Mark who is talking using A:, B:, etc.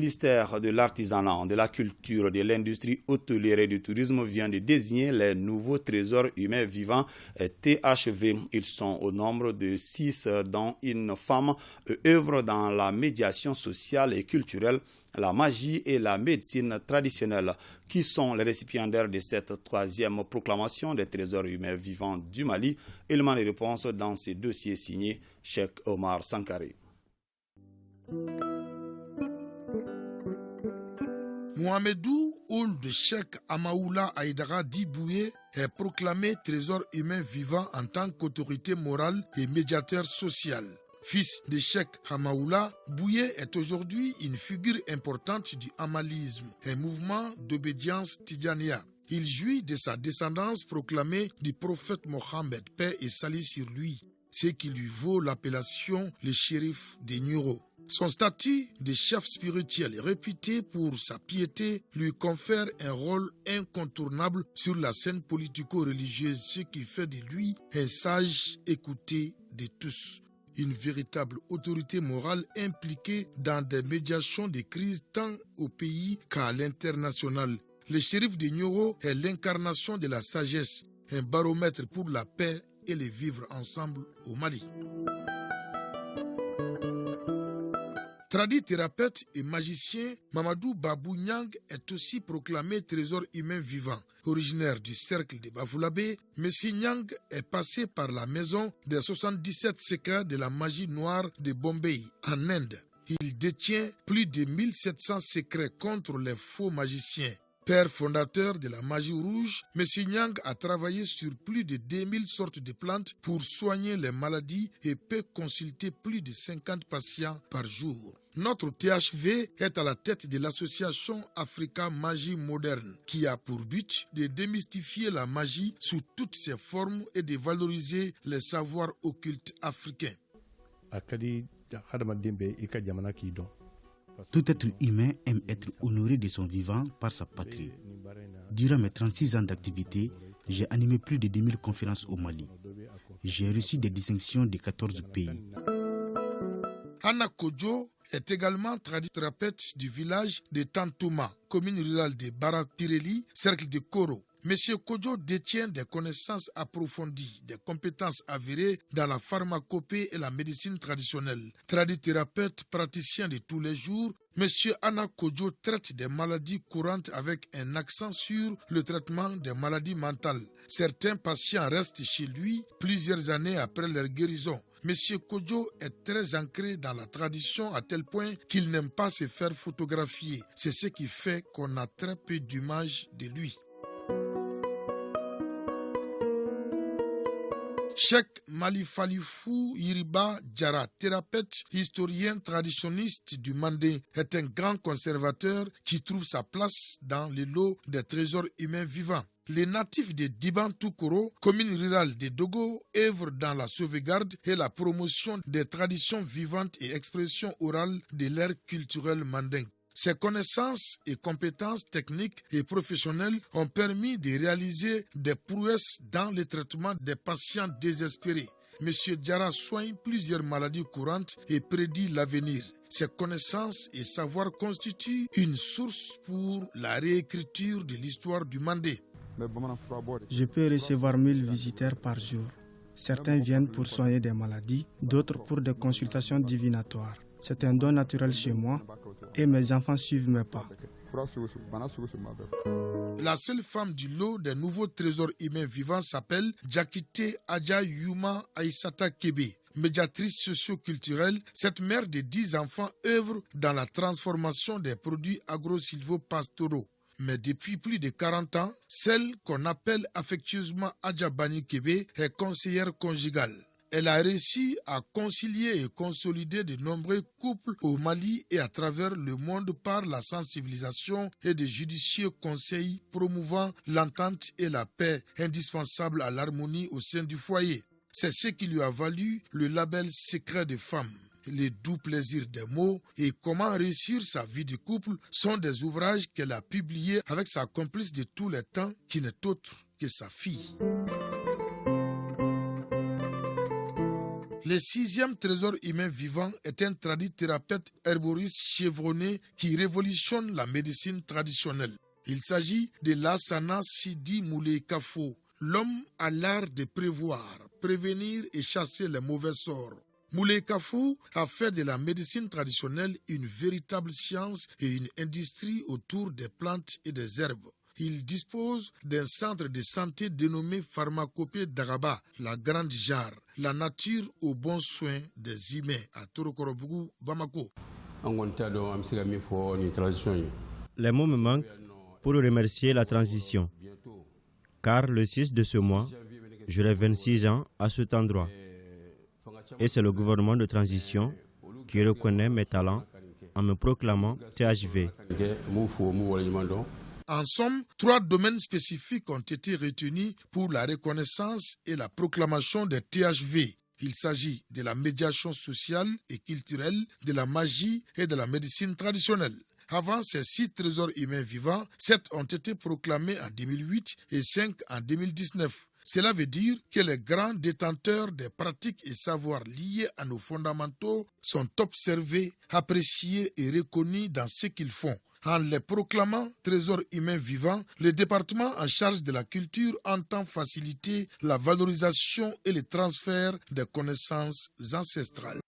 A: ministère de l'Artisanat, de la Culture, de l'Industrie hôtelière et du Tourisme vient de désigner les nouveaux trésors humains vivants THV. Ils sont au nombre de 6, dont une femme œuvre dans la médiation sociale et culturelle, la magie et la médecine traditionnelle. Qui sont les récipiendaires de cette troisième proclamation des trésors humains vivants du Mali? Élément de réponse dans ces dossiers signés Cheikh Omar Sankari.
B: Mohamedou Ould Cheikh Amaoula Aïdara Diboué est proclamé trésor humain vivant en tant qu'autorité morale et médiateur social. Fils de Cheikh Amaoula, Bouye est aujourd'hui une figure importante du hamalisme, un mouvement d'obédience tidjania. Il jouit de sa descendance proclamée du prophète Mohammed, paix et salut sur lui, ce qui lui vaut l'appellation le shérif des Nioro. Son statut de chef spirituel réputé pour sa piété lui confère un rôle incontournable sur la scène politico-religieuse, ce qui fait de lui un sage écouté de tous. Une véritable autorité morale impliquée dans des médiations de crise tant au pays qu'à l'international. Le shérif de Nioro est l'incarnation de la sagesse, un baromètre pour la paix et le vivre ensemble au Mali. Tradithérapeute et magicien, Mamadou Babou Nyang est aussi proclamé trésor humain vivant. Originaire du cercle de Bafoulabé, M. Nyang est passé par la maison des 77 secrets de la magie noire de Bombay, en Inde. Il détient plus de 1700 secrets contre les faux magiciens. Père fondateur de la magie rouge, M. Nyang a travaillé sur plus de 2000 sortes de plantes pour soigner les maladies et peut consulter plus de 50 patients par jour. Notre THV est à la tête de l'association Africa Magie Moderne qui a pour but de démystifier la magie sous toutes ses formes et de valoriser les savoirs occultes africains.
C: Tout être humain aime être honoré de son vivant par sa patrie. Durant mes 36 ans d'activité, j'ai animé plus de 2000 conférences au Mali. J'ai reçu des distinctions de 14 pays.
B: Anna Kodjo est également tradithérapeute du village de Tantouma, commune rurale de Barapireli, cercle de Koro. Monsieur Kodjo détient des connaissances approfondies, des compétences avérées dans la pharmacopée et la médecine traditionnelle. Tradithérapeute praticien de tous les jours, Monsieur Anna Kodjo traite des maladies courantes avec un accent sur le traitement des maladies mentales. Certains patients restent chez lui plusieurs années après leur guérison. Monsieur Kodjo est très ancré dans la tradition à tel point qu'il n'aime pas se faire photographier. C'est ce qui fait qu'on a très peu d'images de lui. Cheikh Malifalifou Yiriba Djara, thérapeute, historien traditionniste du Mandé, est un grand conservateur qui trouve sa place dans le lot des trésors humains vivants. Les natifs de Diban-Toukoro, commune rurale de Dogo, œuvrent dans la sauvegarde et la promotion des traditions vivantes et expressions orales de l'ère culturelle mandingue. Ses connaissances et compétences techniques et professionnelles ont permis de réaliser des prouesses dans le traitement des patients désespérés. M. Djara soigne plusieurs maladies courantes et prédit l'avenir. Ses connaissances et savoirs constituent une source pour la réécriture de l'histoire du Mandé.
D: Je peux recevoir 1000 visiteurs par jour. Certains viennent pour soigner des maladies, d'autres pour des consultations divinatoires. C'est un don naturel chez moi et mes enfants suivent mes pas.
B: La seule femme du lot des nouveaux trésors humains vivants s'appelle Djakite Adja Yuma Aïsata Kebe. Médiatrice socio-culturelle, cette mère de 10 enfants œuvre dans la transformation des produits agro-silvo-pastoraux. Mais depuis plus de 40 ans, celle qu'on appelle affectueusement Adja Bani Kebe est conseillère conjugale. Elle a réussi à concilier et consolider de nombreux couples au Mali et à travers le monde par la sensibilisation et de judicieux conseils promouvant l'entente et la paix indispensables à l'harmonie au sein du foyer. C'est ce qui lui a valu le label Secret des femmes. Les doux plaisirs des mots et comment réussir sa vie de couple sont des ouvrages qu'elle a publiés avec sa complice de tous les temps qui n'est autre que sa fille. Le 6e trésor humain vivant est un tradithérapeute herboriste chevronné qui révolutionne la médecine traditionnelle. Il s'agit de Lassana Sidi Moulé Kafo. L'homme a l'art de prévoir, prévenir et chasser les mauvais sorts. Moulé Kafou a fait de la médecine traditionnelle une véritable science et une industrie autour des plantes et des herbes. Il dispose d'un centre de santé dénommé Pharmacopée d'Araba, la Grande Jarre, la nature aux bons soins des humains à Torokorobougou, Bamako.
E: Les mots me manquent pour remercier la transition, car le 6 de ce mois, j'aurai 26 ans à cet endroit. Et c'est le gouvernement de transition qui reconnaît mes talents en me proclamant THV.
B: En somme, 3 domaines spécifiques ont été retenus pour la reconnaissance et la proclamation des THV. Il s'agit de la médiation sociale et culturelle, de la magie et de la médecine traditionnelle. Avant ces 6 trésors humains vivants, 7 ont été proclamés en 2008 et 5 en 2019. Cela veut dire que les grands détenteurs des pratiques et savoirs liés à nos fondamentaux sont observés, appréciés et reconnus dans ce qu'ils font. En les proclamant trésors humains vivants, le département en charge de la culture entend faciliter la valorisation et le transfert des connaissances ancestrales.